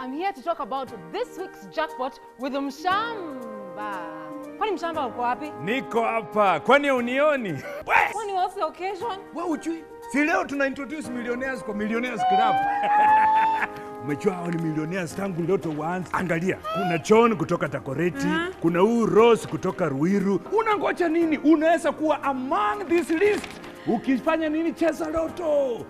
I'm here to talk about this week's jackpot with Mshamba. Kwani Mshamba uko wapi? Niko hapa. Kwani unioni? Kwani what's the occasion? Wewe ujui? Si leo tuna introduce millionaires kwa Millionaires Club. Umejua hao ni millionaires tangu ndoto waanze. Angalia, kuna John kutoka Dagoretti, kuna huyu Rose kutoka Ruiru. Unangoja nini? Unaweza kuwa among this list. Ukifanya nini? Cheza Lotto.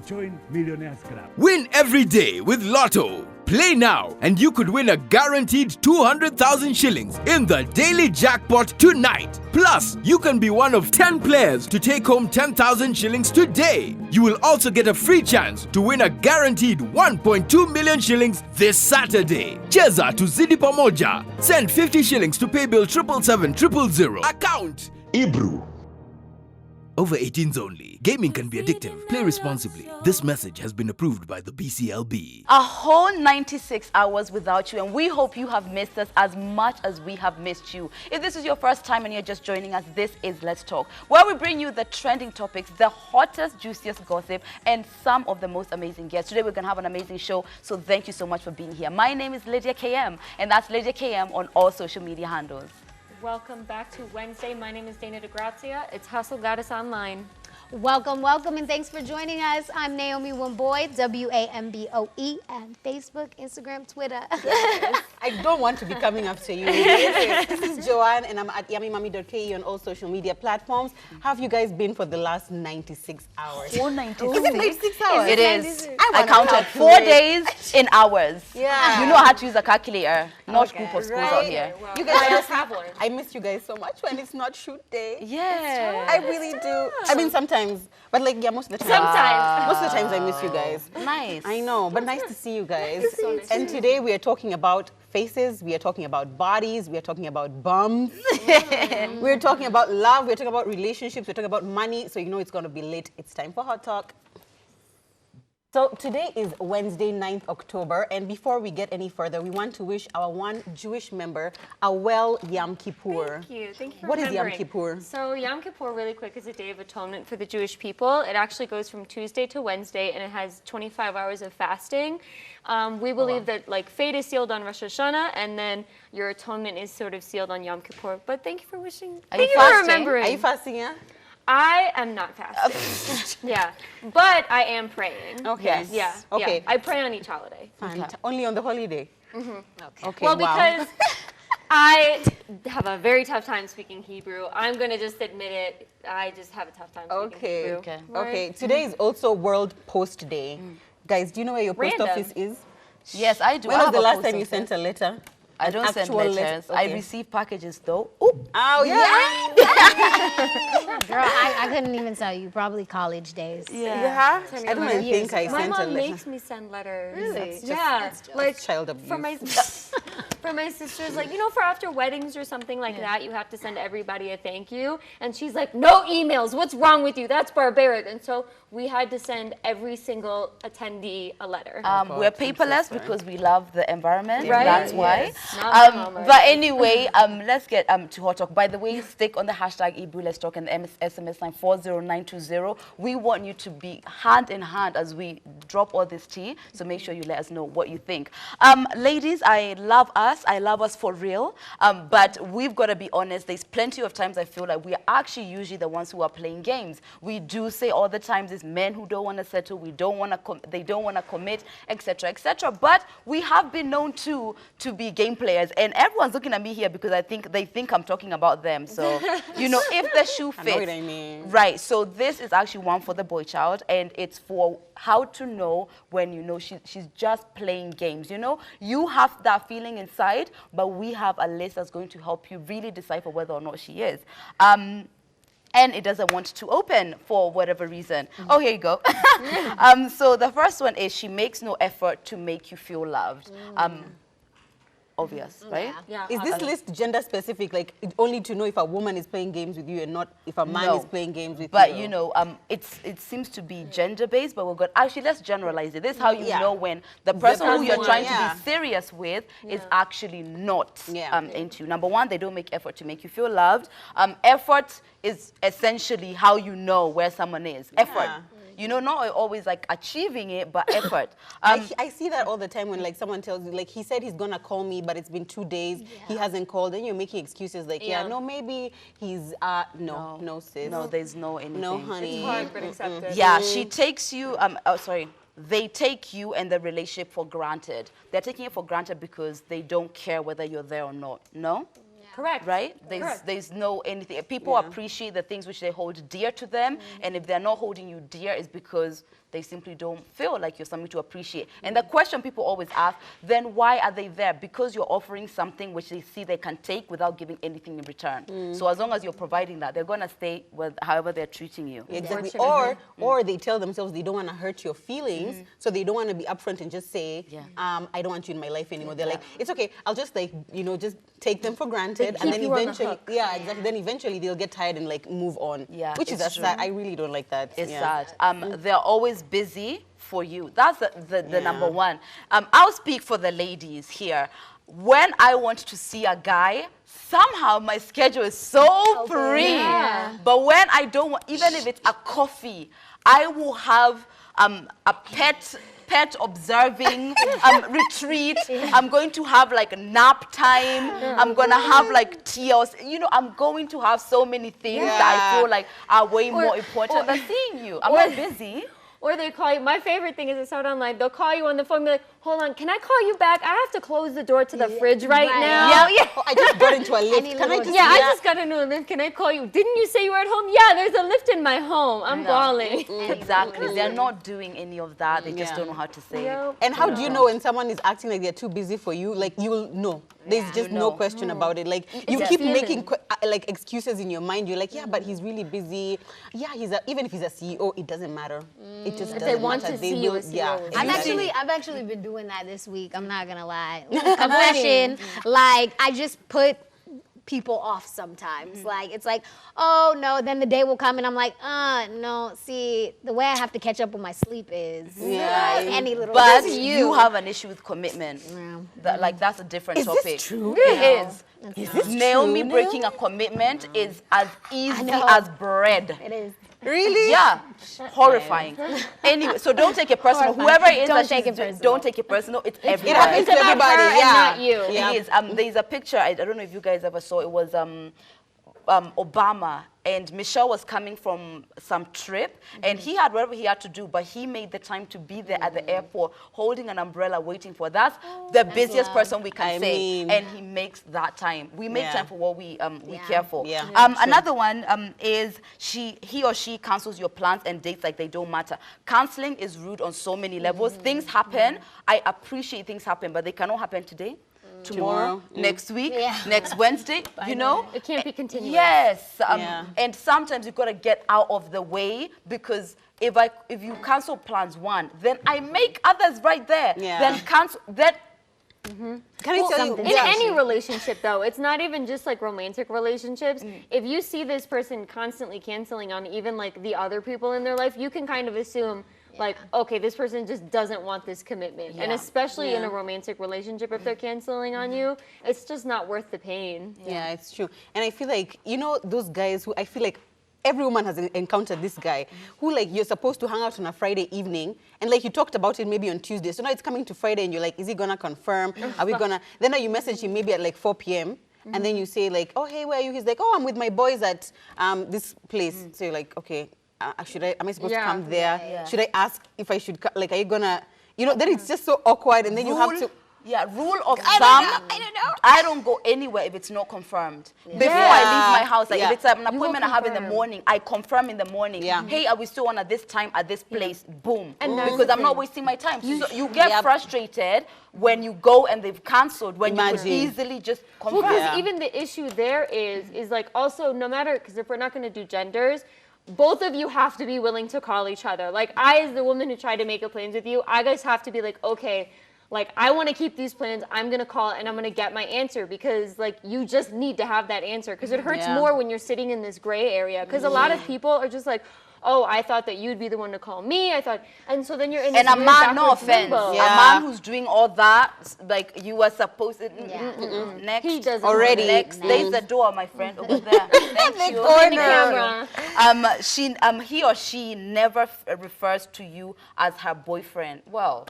Join Millionaires Club. Win every day with Lotto. Play now and you could win a guaranteed 200,000 shillings in the daily jackpot tonight. Plus, you can be one of 10 players to take home 10,000 shillings today. You will also get a free chance to win a guaranteed 1.2 million shillings this Saturday. Cheza to Zidi Pamoja. Send 50 shillings to paybill 777-000. Account Ebru. Over 18s only. Gaming can be addictive. Play responsibly. This message has been approved by the BCLB. A whole 96 hours without you, and we hope you have missed us as much as we have missed you. If this is your first time and you're just joining us, this is Let's Talk, where we bring you the trending topics, the hottest, juiciest gossip, and some of the most amazing guests. Today we're going to have an amazing show, so thank you so much for being here. My name is Lydia KM, and that's Lydia KM on all social media handles. Welcome back to Wednesday. My name is Dana DeGrazia. It's Hustle Goddess Online. Welcome, welcome, and thanks for joining us. I'm Naomi Wamboy, W-A-M-B-O-E, and Facebook, Instagram, Twitter. I don't want to be coming after you. This is Joanne, and I'm at yammymummy.ke on all social media platforms. How have you guys been for the last 96 hours? 496. Is it 96 hours? It is. I I counted 4 days in hours. Yeah. You know I had to use a calculator, not Okay. group of schools Right. out here. Well, You guys I just have one. I miss you guys so much when it's not shoot day. Yeah. I really do. I mean, sometimes, but like, yeah, most of the time. Sometimes. Most of the times I miss you guys. Nice. I know, but nice to see you guys. And today we are talking about faces, we are talking about bodies, we are talking about bums, we're talking about love, we're talking about relationships, we're talking about money, so you know it's going to be lit. It's time for Hot Talk. So today is Wednesday, 9th October, and before we get any further, we want to wish our one Jewish member a well Yom Kippur. Thank you. Thank you for What is Yom remembering. Kippur? So Yom Kippur, really quick, is a day of atonement for the Jewish people. It actually goes from Tuesday to Wednesday, and it has 25 hours of fasting. We believe that like fate is sealed on Rosh Hashanah, and then your atonement is sort of sealed on Yom Kippur. But thank you for wishing. Are Thank you you for fasting? remembering. Are you fasting, yeah? I am not fasting. Yeah, but I am praying. Okay. Yes. Yeah. Okay. Yeah. I pray on each holiday. Only on the holiday? Okay, Well, wow. because I have a very tough time speaking Hebrew. I'm going to just admit it. I just have a tough time speaking Okay. Hebrew. Okay. Okay, today is also World Post Day. Guys, do you know where your post Random. office is? Yes, I do. When I was have the a last post time you office. sent a letter? I An don't send actual letter? letters. I Okay. receive packages though. Ooh. Oh, yeah. Girl, I couldn't even tell you. Probably college days. Yeah. I don't even think I My sent a mom letter. makes me send letters. Really? Yeah. Like child abuse. for my sisters, like, you know, for after weddings or something like that, you have to send everybody a thank you. And she's like, no emails. What's wrong with you? That's barbaric. And so we had to send every single attendee a letter. We're paperless because we love the environment. Right? That's why. Not my mama. But anyway, let's get to Hot Talk. By the way, stick on the hashtag Ebru Let's Talk and the SMS line 40920. We want you to be hand in hand as we drop all this tea. So make sure you let us know what you think. Ladies, I love us for real. But we've got to be honest. There's plenty of times I feel like we are actually usually the ones who are playing games. We do say all the times it's men who don't want to settle, they don't want to commit, etc., etc. But we have been known to be game players, and everyone's looking at me here because they think I'm talking about them. So you know, if the shoe fits, I know what I mean. right? So this is actually one for the boy child, and it's for how to know when you know she's just playing games. You know, you have that feeling inside, but we have a list that's going to help you really decipher whether or not she is. And it doesn't want to open for whatever reason. Oh, here you go. So the first one is she makes no effort to make you feel loved. Obvious, right? Yeah. Is this list gender specific, like only to know if a woman is playing games with you and not if a man No. is playing games with you? But you know, it seems to be gender based, but we're good. Actually, let's generalize it. This is how you Yeah. know when the person who you're person, trying yeah. to be serious with is actually not Yeah. into you. Number one, they don't make effort to make you feel loved. Effort is essentially how you know where someone is. Effort. You know, not always like achieving it, but effort. I see that all the time when like someone tells you, like he said he's gonna call me, but it's been 2 days, he hasn't called, and you're making excuses like, no, maybe he's, no, sis. No, there's no anything. No, honey. It's hard, but accepted. Yeah, she takes you, they take you and the relationship for granted. They're taking it for granted because they don't care whether you're there or not. No? Correct. Right? Correct. There's no anything. People appreciate the things which they hold dear to them, and if they're not holding you dear, it's because they simply don't feel like you're something to appreciate. And the question people always ask, then why are they there? Because you're offering something which they see they can take without giving anything in return. So as long as you're providing that, they're going to stay with however they're treating you. Exactly. Or they tell themselves they don't want to hurt your feelings, so they don't want to be upfront and just say, I don't want you in my life anymore. They're like, it's okay, I'll just like, just take them for granted, and then eventually, then eventually they'll get tired and like move on. Yeah, which is sad. I really don't like that. It's sad. They're always busy for you. That's the number one. I'll speak for the ladies here. When I want to see a guy, somehow my schedule is so free. Yeah. But when I don't want, even if it's a coffee, I will have a pet observing retreat. I'm going to have like nap time. I'm going to have like tears. I'm going to have so many things that I feel like are way more important than seeing you. I'm not busy. Or they call you. My favorite thing is I saw it online. They'll call you on the phone and be like, hold on, can I call you back? I have to close the door to the fridge right now. Yeah. Oh, I just got into a lift. I just got into a lift. Can I call you? Didn't you say you were at home? Yeah, there's a lift in my home. I'm bawling. Exactly. They're not doing any of that. They just don't know how to say it. And how do you know when someone is acting like they're too busy for you? Like, you'll know. There's just no question about it. Like, you keep making like excuses in your mind. You're like, yeah, but he's really busy. Yeah, even if he's a CEO, it doesn't matter. It just doesn't they want matter. to see you as CEO. I've actually been doing that this week. I'm not gonna lie. Confession. Like, I just put people off sometimes. Like, it's like, oh no, then the day will come and I'm like, no, see, the way I have to catch up with my sleep is any little. But you have an issue with commitment. Like, that's a different topic. Is this true? It is. Is this Naomi true, breaking a commitment is as easy as bread. It is. Really? Yeah. Horrifying. Anyway, so don't take it personal. Whoever it is Don't take it personal. Don't take it personal. It's everybody. It happens to everybody. And not you. It is. There's a picture, I don't know if you guys ever saw, it was Obama, and Michelle was coming from some trip, and he had whatever he had to do, but he made the time to be there at the airport, holding an umbrella, waiting for. That's the busiest person we can say, and he makes that time. We make time for what we care for. Yeah. Another one is he or she cancels your plans and dates like they don't matter. Canceling is rude on so many levels. Things happen. I appreciate things happen, but they cannot happen today. Tomorrow, next week, next Wednesday, It can't be continuous. Yes. And sometimes you've got to get out of the way, because if you cancel plans one, then I make others right there. Yeah. Then cancel that. Can I tell you? In any relationship, though, it's not even just like romantic relationships. If you see this person constantly canceling on even like the other people in their life, you can kind of assume, like, okay, this person just doesn't want this commitment. And especially in a romantic relationship, if they're canceling on you, it's just not worth the pain. Yeah, it's true. And I feel like, those guys who, I feel like every woman has encountered this guy who, like, you're supposed to hang out on a Friday evening, and like you talked about it maybe on Tuesday. So now it's coming to Friday and you're like, is he gonna confirm? Are we gonna, then now you message him maybe at like 4 p.m. And then you say like, oh, hey, where are you? He's like, oh, I'm with my boys at this place. So you're like, okay. Am I supposed to come there? Yeah. Should I ask if I should, like, are you gonna, then it's just so awkward, and then you have to. Yeah, rule of thumb. I don't know. I don't go anywhere if it's not confirmed. Before I leave my house, like if it's an appointment I have in the morning, I confirm in the morning. Yeah. Hey, are we still on at this time at this place? Boom. And because I'm not wasting my time. So you get frustrated when you go and they've cancelled, when you could easily just confirm. Well, because even the issue there is like, also, no matter, because if we're not going to do genders, both of you have to be willing to call each other. Like, I, as the woman who tried to make a plans with you, I guys have to be like, okay, like, I want to keep these plans. I'm going to call and I'm going to get my answer, because, like, you just need to have that answer, because it hurts more when you're sitting in this gray area. Because a lot of people are just like, oh, I thought that you'd be the one to call me. I thought, and so then you're in this And a weird man, no backwards offense, limbo. a man who's doing all that, like you were supposed to. Next, He doesn't Already. next, there's the door, my friend, over there. Thank you. In the camera. He or she never refers to you as her boyfriend. Well,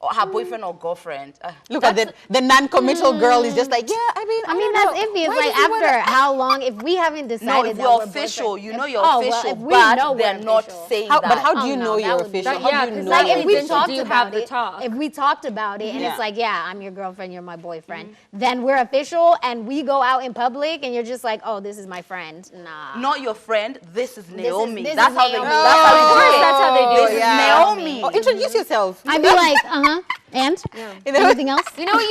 or her boyfriend or girlfriend. Look at the non-committal girl is just like, yeah, I mean, That's iffy. It's Why like does he wanna- after how long, if we haven't decided No, if that you're we're official, boyfriend- you know if- you're oh, well, official, if we but know they're we're not official. saying How, that. but how do you Oh, no, know that you're would be- official? That- How yeah, do you 'cause know? Like that if leads we into, talked do you about have the it, talk? if we talked about it and Yeah. it's like, yeah, I'm your girlfriend, you're my boyfriend, then we're official and we go out in public and you're just like, oh, this is my friend. Nah. Not your friend, this is Naomi. this is That's how they Naomi. that's how Of course, they do it. that's how they do This it. is Yeah. Naomi. Oh, introduce yourself. I'd be like, and anything else? You know what?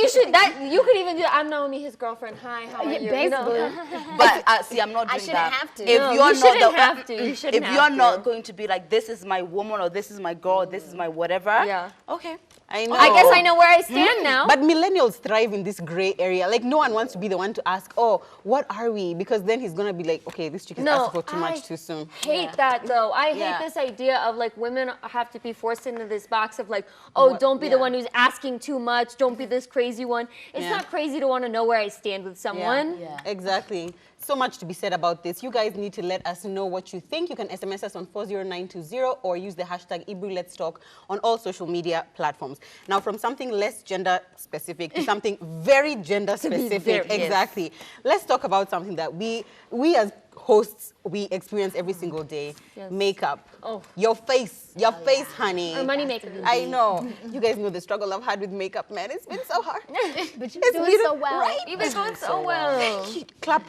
You could even do. I'm Naomi, his girlfriend. Hi, how are you? You know? Basically. But see, I'm not doing shouldn't that. have to. If No, you're you not shouldn't have to. You shouldn't if you're have to. not going to be like, this is my woman or this is my girl, or this is my whatever. Yeah. Okay. I know. I guess I know where I stand now. But millennials thrive in this gray area. Like, no one wants to be the one to ask, oh, what are we? Because then he's going to be like, okay, this chick is asking for too much too soon. Hate that though. I hate Yeah. this idea of like women have to be forced into this box of like, oh, don't be the one who's asking too much. Don't be this crazy one. It's Yeah. not crazy to want to know where I stand with someone. Yeah. Exactly. So much to be said about this. You guys need to let us know what you think. You can SMS us on 40920 or use the hashtag Ebru Let's Talk on all social media platforms. Now, from something less gender specific to something very gender specific. very- yes. Exactly. Let's talk about something that we as hosts, we experience every single day. Yes. Makeup. Oh. Your face, honey. Or money maker. I know. You guys know the struggle I've had with makeup, man. It's been so hard. But you're It's doing beautiful, so well. right? You've been doing so well. Clap.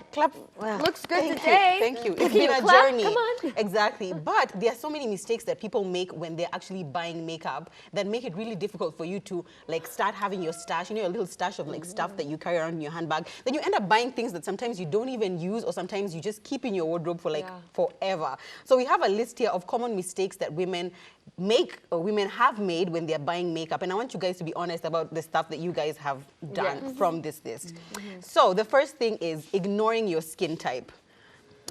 Looks good Thank today. you. Thank you. It's Can been you a clap? journey. Come on. Exactly. But there are so many mistakes that people make when they're actually buying makeup that make it really difficult for you to like start having your stash, your little stash of like stuff that you carry around in your handbag. Then you end up buying things that sometimes you don't even use or sometimes you just keep in your wardrobe for like forever. So we have a list here of common mistakes that women make or women have made when they're buying makeup. And I want you guys to be honest about the stuff that you guys have done from this list. So the first thing is ignoring your skin type.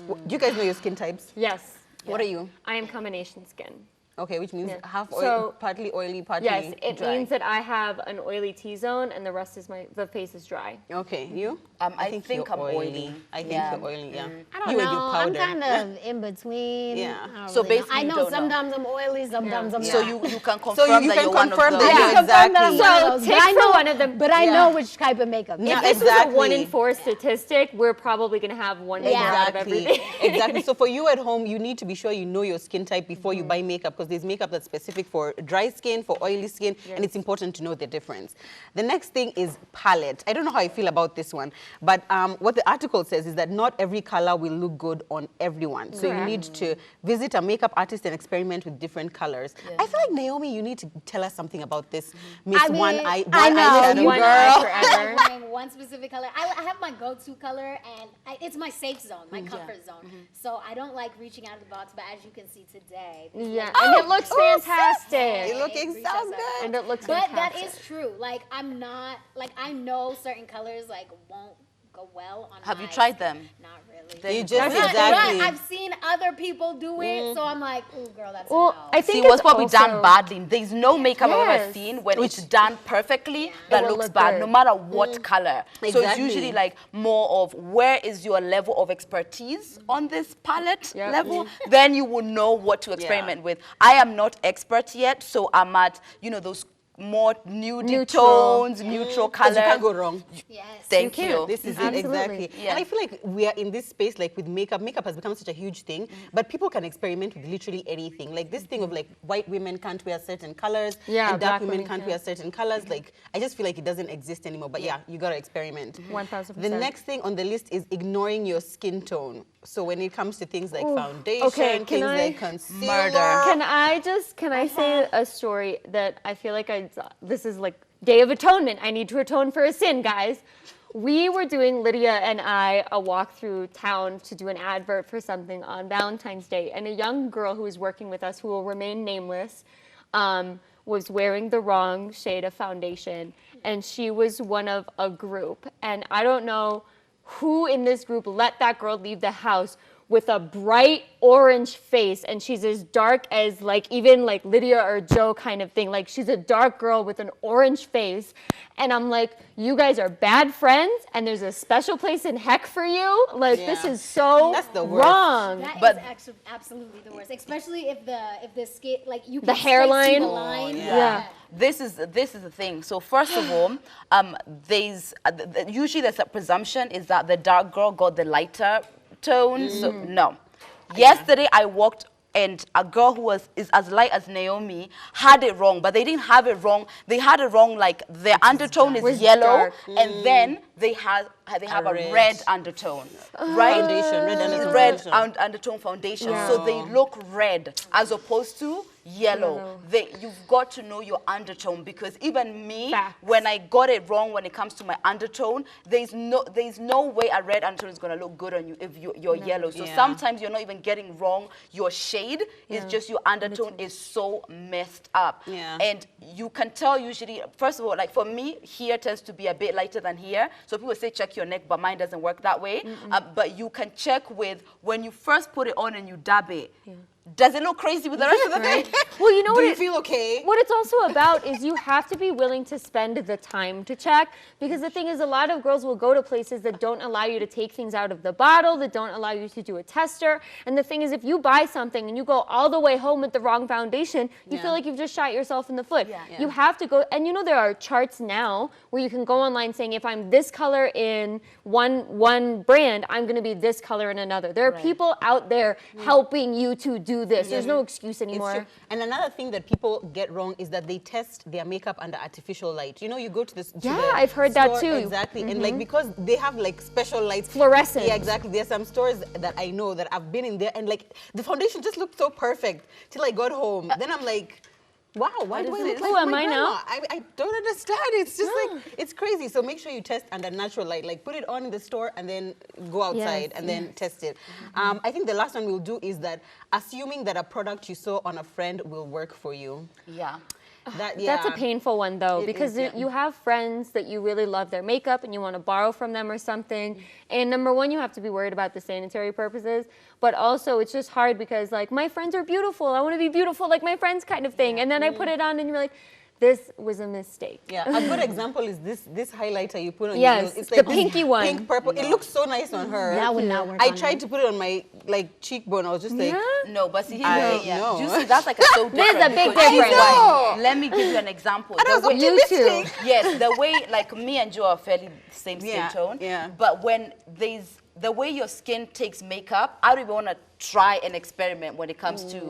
Do you guys know your skin types? Yes. What are you? I am combination skin. Okay, which means Yeah. half oil, So- partly oily, partly Yes, it dry. means that I have an oily T-zone and the rest is the face is dry. Okay, you? I think you're I'm oily. I think Yeah. you're oily, yeah. I don't you and know. your I'm powder. kind of in between. Yeah. I don't So really know. basically I you know don't know. sometimes I'm oily, sometimes I'm So not. you can confirm So you that can you're one of confirm those. that I you're can confirm that I'm exactly. one of So those, take but I for know, one of them. But I Yeah. know which type of makeup. Yeah, If this exactly. was a 1 in 4 statistic, we're probably going to have one in 4 out of Exactly. everything. Exactly. So for you at home, you need to be sure you know your skin type before you buy makeup because there's makeup that's specific for dry skin, for oily skin, and it's important to know the difference. The next thing is palette. I don't know how I feel about this one, but what the article says is that not every color will look good on everyone. So you need to visit a makeup artist and experiment with different colors. I feel like, Naomi, you need to tell us something about this Miss I mean, One Eye I know. Eyeshadow One girl. eye I'm forever. wearing one specific color. I have my go-to color, and it's my safe zone, my comfort zone. So I don't like reaching out of the box, but as you can see today, Yeah, and it looks fantastic. You're looking It so reaches good. out. And it looks But fantastic. that is true. Like I'm not like I know certain colors like won't go well on. Have you my tried skin. them? Not really. There you You just go. exactly. But I've seen other people do it, so I'm like, ooh, girl, that's a Well, no. I See, think it was it's probably done also- badly. There's no makeup I've ever Yes. seen when it's done perfectly that will looks look bad, good. no matter what color. So it's Exactly. usually like more of where is your level of expertise on this palette Yep. level, then you will know what to experiment with. I am not expert yet, so I'm at, those more nudie Neutral. tones, neutral Because colors. you can't go wrong. Yes. Thank You you. can't. This is it, Absolutely. exactly. Yeah. And I feel like we are in this space, like with makeup. Makeup has become such a huge thing, but people can experiment with literally anything. Like this thing of like white women can't wear certain colors, Yeah, and dark black women women can't can't. wear certain colors. Like I just feel like it doesn't exist anymore. But yeah, you gotta experiment. 1000%. The next thing on the list is ignoring your skin tone. So when it comes to things like foundation, Okay, can things I- like concealer. Can I say a story that I feel like this is like Day of Atonement. I need to atone for a sin, guys. We were doing, Lydia and I, a walk through town to do an advert for something on Valentine's Day. And a young girl who was working with us, who will remain nameless, was wearing the wrong shade of foundation. And she was one of a group. And I don't know who in this group let that girl leave the house with a bright orange face, and she's as dark as like even like Lydia or Joe kind of thing. Like she's a dark girl with an orange face, and I'm like, you guys are bad friends, and there's a special place in heck for you. Like this is so That's the worst. wrong. That But- is actually absolutely the worst, especially if the skin, like you can The hairline. see the line. Yeah. This is the thing. So first of all, usually there's a presumption is that the dark girl got the lighter tone. So no. Yesterday I walked and a girl who is as light as Naomi had it wrong, but they didn't have it wrong. They had it wrong like their undertone is Was yellow, dark. and then they have a red. red undertone, right? Foundation, red undertone Red foundation. undertone foundation. So they look red as opposed to yellow. You've got to know your undertone, because even me, Facts. when I got it wrong when it comes to my undertone, there's no way a red undertone is gonna look good on you if you're yellow. So Yeah. sometimes you're not even getting wrong your shade. It's just your undertone is so messed up. Yeah. And you can tell usually, first of all, like for me, here tends to be a bit lighter than here. So people say check your neck, but mine doesn't work that way. But you can check with when you first put it on and you dab it. Does it look crazy with the rest of the thing? Well, you know Do what? you feel okay? What it's also about is you have to be willing to spend the time to check, because the thing is a lot of girls will go to places that don't allow you to take things out of the bottle, that don't allow you to do a tester. And the thing is, if you buy something and you go all the way home with the wrong foundation, you feel like you've just shot yourself in the foot. You have to go, and you know there are charts now where you can go online saying if I'm this color in one brand, I'm going to be this color in another. There are people out there helping you to do this. There's no excuse It's anymore. true. And another thing that people get wrong is that they test their makeup under artificial light. You know, you go to this. Yeah, I've heard that store, too. Exactly, and like because they have like special lights, Fluorescent. Yeah, exactly. There's some stores that I know that I've been in there, and like the foundation just looked so perfect till I got home. Then I'm like, wow, why do I look like Who am my I grandma? now? I don't understand. It's just like it's crazy. So make sure you test under natural light. Like put it on in the store and then go outside and then test it. I think the last one we'll do is that assuming that a product you saw on a friend will work for you. Yeah. That's a painful one though, It because is, yeah. you have friends that you really love their makeup and you want to borrow from them or something. And number one, you have to be worried about the sanitary purposes, but also it's just hard because like my friends are beautiful. I want to be beautiful like my friends kind of thing. And then I put it on and you're like, this was a mistake. Yeah, a good example is this highlighter you put on Yes, your nose. It's the like pinky one. Pink purple. It looks so nice on her. That would not work I on tried me. to put it on my like cheekbone. I was just like, No, but see, I here's the thing. know. You see, that's like a so different. There's a big because- difference. I know. Let me give you an example. And I was The way- You too. optimistic. Yes, the way like me and Joe are fairly same Yeah, skin tone. yeah. But when the way your skin takes makeup, I don't even want to try and experiment when it comes to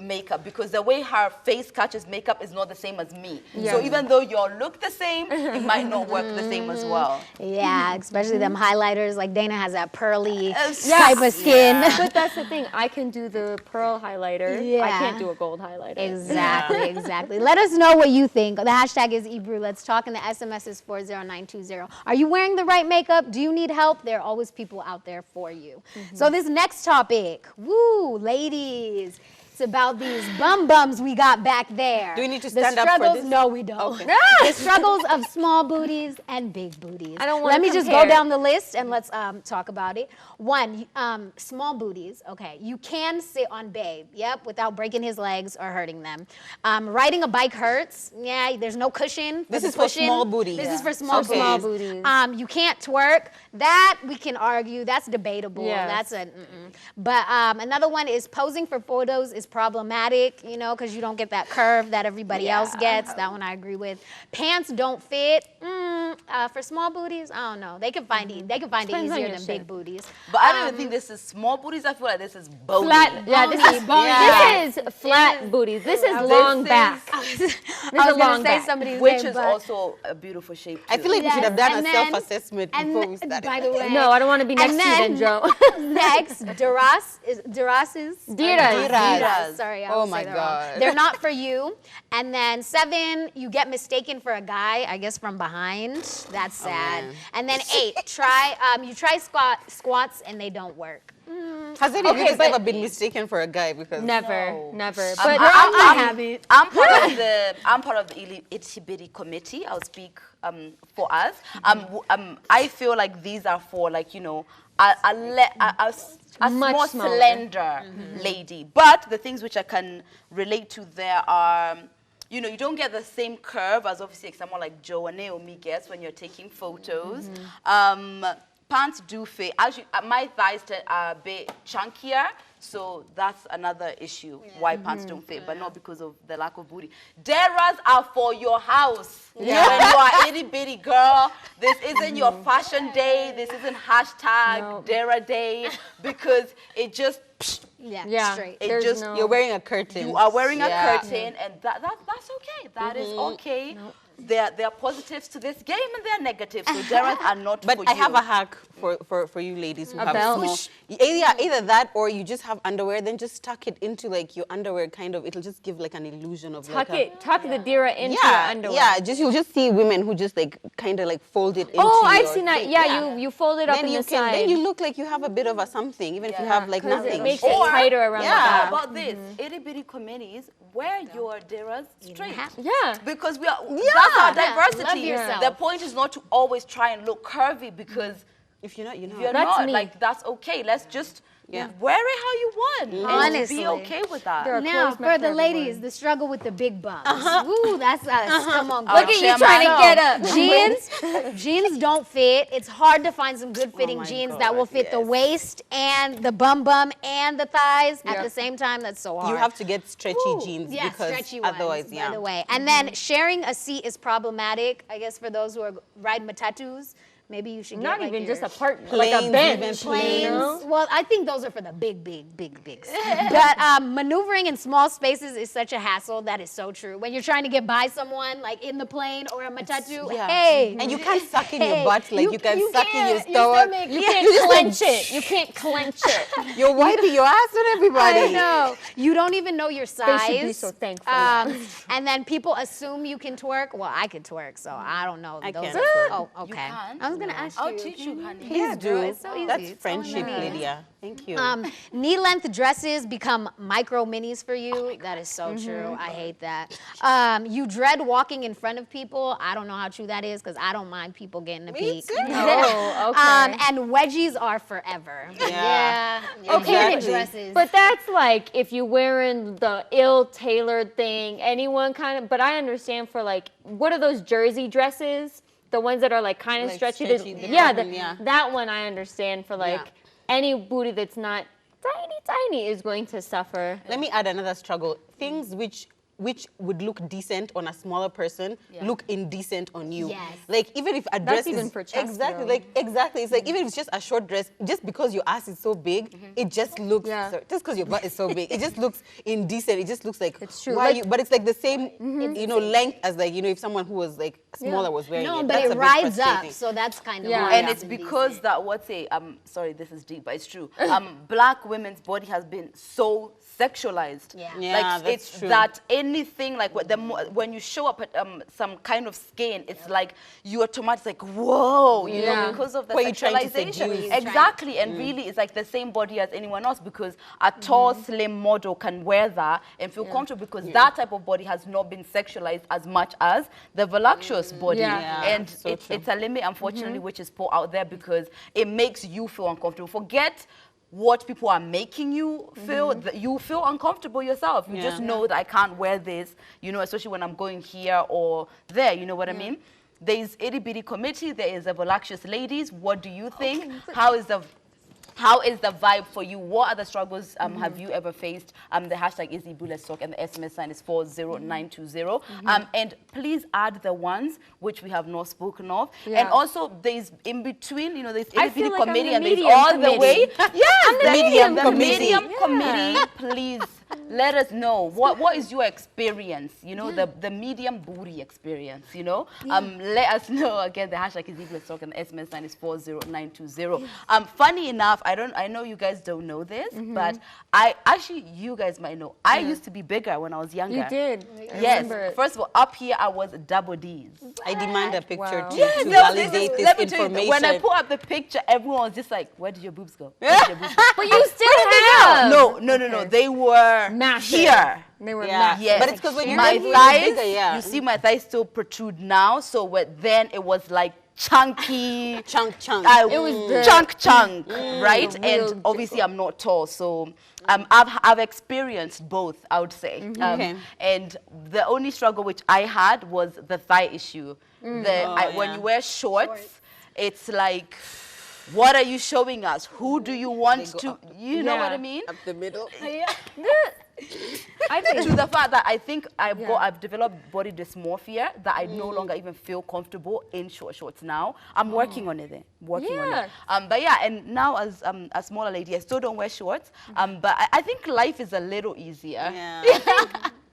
makeup, because the way her face catches makeup is not the same as me. So even though you all look the same, it might not work the same as well. Yeah, especially them highlighters. Like Dana has that pearly Yes. type of skin. But that's the thing. I can do the pearl highlighter. I Yeah. can't do a gold highlighter. Exactly, exactly. Let us know what you think. The hashtag is Ebru. Let's talk, and the SMS is 40920. Are you wearing the right makeup? Do you need help? There are always people out there for you. So this next topic, woo, ladies. It's about these bums we got back there. Do we need to The stand up for struggles, this? No, we don't. Okay. The struggles of small booties and big booties. I don't wanna Let me just go compare. down the list and let's talk about it. One, small booties. Okay, you can sit on babe, yep, without breaking his legs or hurting them. Riding a bike hurts. Yeah, there's no cushion. This the is for pushing. small booties. This is Yeah. for small Okay. Small booties. booties. You can't twerk. That we can argue. That's debatable. Yes. That's a. But another one is posing for photos is problematic. You know, because you don't get that curve that everybody else gets. That one I agree with. Pants don't fit. For small booties, I don't know. They can find it. They can find it Depends on easier your than shape. big booties. But I don't even think this is small booties. I feel like this is bony. Flat, yeah, this is this is flat booties. This is long back. I This was is gonna long say back. somebody's Which name, is but also a beautiful shape too. I feel like we should have Yes, done and a then- self-assessment before we started. by the way, No, I don't want to be next and to you then then, Joe. next, Duras's. Diras. Diras. Sorry, I Oh always my say that God. wrong. They're not for you. And then 7, you get mistaken for a guy, I guess from behind. That's sad. And then 8, you try squats and they don't work. Has any of you guys ever been mistaken for a guy? Because Never. But I'm part of the itty bitty committee. I'll speak for us. I feel like these are for, like, you know, a more slender lady. But the things which I can relate to there are, you know, you don't get the same curve as obviously someone like Joe and Naomi gets when you're taking photos. Pants do fit. Actually, my thighs are a bit chunkier, so that's another issue why pants don't fit, but not because of the lack of booty. Deras are for your house. When you are itty bitty girl, this isn't your fashion day. This isn't hashtag Dera day, because it just straight. It just you're wearing a curtain. You are wearing a curtain, and that's okay. That is okay. There are positives to this game and there are negatives. So Deras are not for you. But I have a hack for you ladies who have small. Either that or you just have underwear, then just tuck it into like your underwear kind of. It'll just give like an illusion of tuck the Dira into your underwear. Yeah, you'll just see women who just like kind of like fold it into I've seen that. Yeah, you fold it up in the side. Then you look like you have a bit of a something, even if you have like nothing. It makes it tighter around the back. How about this? Itty bitty committees, wear your Deras straight. Yeah. Because that's our diversity. Love yourself. The point is not to always try and look curvy, because if you're not, you're not. If you're That's not, me. like, that's okay. Let's just wear it how you want. Honestly. And be okay with that. Now, for the ladies, the struggle with the big bums. Ooh, that's us. Come on, Look at you trying to get up. Jeans don't fit. It's hard to find some good fitting jeans that will fit the waist and the bum and the thighs at the same time. That's so hard. You have to get stretchy jeans because stretchy otherwise, ones, by the way. And then sharing a seat is problematic, I guess, for those who are riding matatus. Maybe you should Not get even like just a part, planes, like a bench. even planes. You know? Well, I think those are for the bigs. But maneuvering in small spaces is such a hassle. That is so true. When you're trying to get by someone, like in the plane or a matatu, and you can't suck in your butt, like you can suck in your stomach. You can't clench it. You can't clench it. You're wiping your ass on everybody. I know. You don't even know your size. They should be so thankful. And then people assume you can twerk. Well, I can twerk, so I don't know. I can't Oh, okay. can't? I was gonna ask you. I'll teach you, honey. Please do. It's so easy. That's It's friendship, all nice. Lydia. Thank you. Knee-length dresses become micro minis for you. That is so true. I hate that. You dread walking in front of people. I don't know how true that is because I don't mind people getting a peek. Oh, okay. And wedgies are forever. Yeah. Okay, Exactly. dresses. But that's like if you're wearing the ill-tailored thing, anyone kind of, but I understand for like, what are those jersey dresses? The ones that are like kind of Like stretchy. stretchy, That one I understand for like any booty that's not tiny is going to suffer. Let me add another struggle. Things which would look decent on a smaller person look indecent on you. Yes. Like even if a dress even is for chest, exactly though. exactly. It's like even if it's just a short dress, just because your ass is so big, it just looks just because your butt is so big, it just looks indecent. It just looks like It's true. why Like- you? But it's like the same length as like if someone who was like smaller was wearing no, it. but That's it a bit rides up, frustrating. so that's kind of Yeah. And it's because that sorry, this is deep, but it's true. Black women's body has been so sexualized. Yeah. Yeah, Like that's it's true. that anything like when you show up at some kind of skin, it's like you automatically like whoa, you know, because of the What you're trying to sexualization. seduce. Exactly, and really it's like the same body as anyone else because a tall, slim model can wear that and feel comfortable because that type of body has not been sexualized as much as the voluptuous body. Yeah. And so true. it's a limit, unfortunately, which is put out there because it makes you feel uncomfortable. Forget what people are making you feel, that you feel uncomfortable yourself. You just know that I can't wear this, you know, especially when I'm going here or there, you know what I mean? There is itty bitty committee, there is a voluptuous ladies. What do you think? How is the vibe for you? What other struggles have you ever faced? The hashtag is Ebru Let's Talk and the SMS sign is 40920. And please add the ones which we have not spoken of. Yeah. And also there's in between, you know, there's I itty feel bitty like I'm committee the and there's medium all the way. committee. Yes, medium the committee. medium committee. Please let us know what is your experience, you know, the medium booty experience, you know. Let us know. Again, the hashtag is Ebru Talk and the SMS line is 40920. Funny enough, I know you guys don't know this, but you guys might know. I used to be bigger when I was younger. You did. Yes. First of all, up here I was double D's. I demand a picture to Yes, validate this let me tell you, information. when I put up the picture, everyone was just like, "Where did your boobs go? Where did your boobs go?" But you still have. No. They were Massive. here. They were Yeah. massive. Yes. But it's because when you're my bigger, thighs, you see my thighs still protrude now. So then it was like chunky. Chunk. It was the- chunk, right? The real And obviously I'm not tall, so I've experienced both, I would say. Okay. And the only struggle which I had was the thigh issue. When you wear shorts, it's like, what are you showing us? Who do you want to? You know what I mean? Up the middle. I think To the fact that I think I've developed body dysmorphia, that I no longer even feel comfortable in short shorts now. I'm working on it. Working on it. But yeah, and now as a smaller lady, I still don't wear shorts. But I think life is a little easier. Yeah.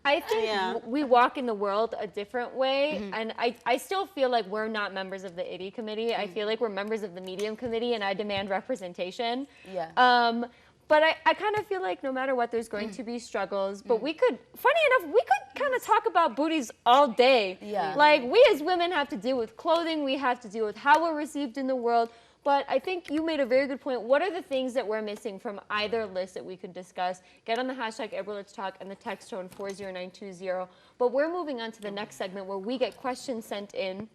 I think we walk in the world a different way, and I still feel like we're not members of the IDI committee. I feel like we're members of the medium committee, and I demand representation. Yeah. But I kind of feel like no matter what, there's going to be struggles. But we could, funny enough, we could kind of talk about booties all day. Yeah. Like, we as women have to deal with clothing, we have to deal with how we're received in the world. But I think you made a very good point. What are the things that we're missing from either list that we could discuss? Get on the hashtag Ebru Let's Talk and the text tone 40920. But we're moving on to the next segment where we get questions sent in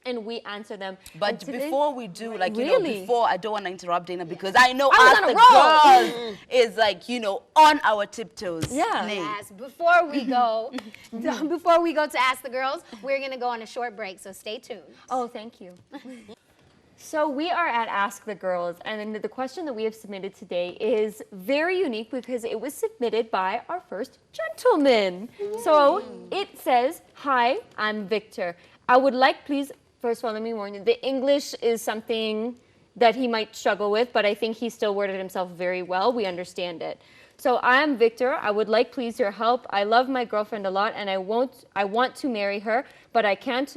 and we answer them. But before we do, like, you Really? know, before, I don't want to interrupt Dana because I know I was us on a the roll. girls is like, you know, on our tiptoes. Yeah. Nay. Yes, before we go to Ask the Girls, we're gonna go on a short break, so stay tuned. Oh, thank you. So we are at Ask the Girls, and the question that we have submitted today is very unique because it was submitted by our first gentleman. So it says, "Hi, I'm Victor. I would like, please," first of all, let me warn you, the English is something that he might struggle with, but I think he still worded himself very well. We understand it. So I am Victor. I would like, please, your help. I love my girlfriend a lot, and I want to marry her, but I can't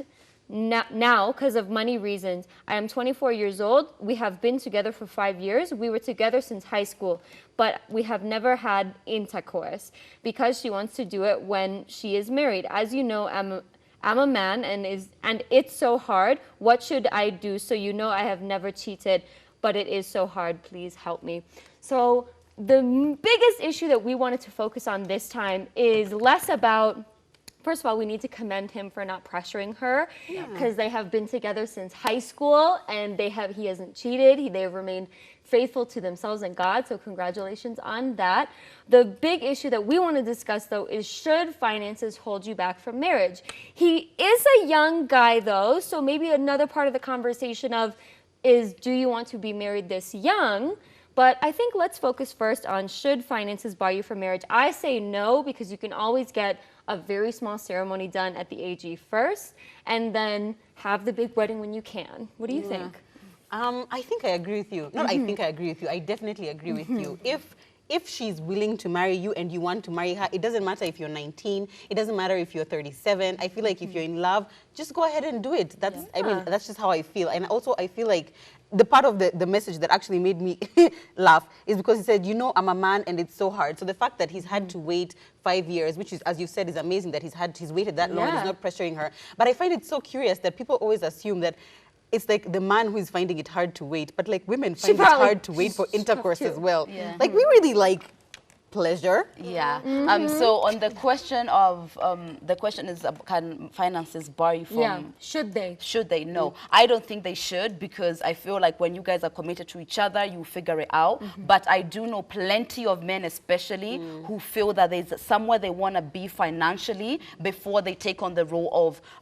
now because of money reasons. I am 24 years old. We have been together for 5 years. We were together since high school, but we have never had intercourse because she wants to do it when she is married. As you know, I'm a man, and it's so hard. What should I do? So you know I have never cheated, but it is so hard. Please help me. So the biggest issue that we wanted to focus on this time is less about, first of all, we need to commend him for not pressuring her because they have been together since high school and he hasn't cheated. They have remained faithful to themselves and God, so congratulations on that. The big issue that we want to discuss, though, is should finances hold you back from marriage? He is a young guy, though, so maybe another part of the conversation is do you want to be married this young? But I think let's focus first on should finances bar you from marriage. I say no because you can always get a very small ceremony done at the AG first and then have the big wedding when you can. What do you think? I think I agree with you. Not I think I agree with you. I definitely agree with you. If she's willing to marry you and you want to marry her, it doesn't matter if you're 19. It doesn't matter if you're 37. I feel like if you're in love, just go ahead and do it. I mean, that's just how I feel. And also, I feel like the part of the message that actually made me laugh is because he said, you know, I'm a man and it's so hard. So the fact that he's had to wait 5 years, which is, as you said, is amazing that he's waited that long and he's not pressuring her. But I find it so curious that people always assume that it's like the man who is finding it hard to wait, but like women find it hard to wait for intercourse as well. Yeah. Like we really like pleasure. Yeah. So on the question of the question is can finances bar you from? Should they? Should they? No, I don't think they should because I feel like when you guys are committed to each other, you figure it out. But I do know plenty of men, especially, who feel that there's somewhere they want to be financially before they take on the role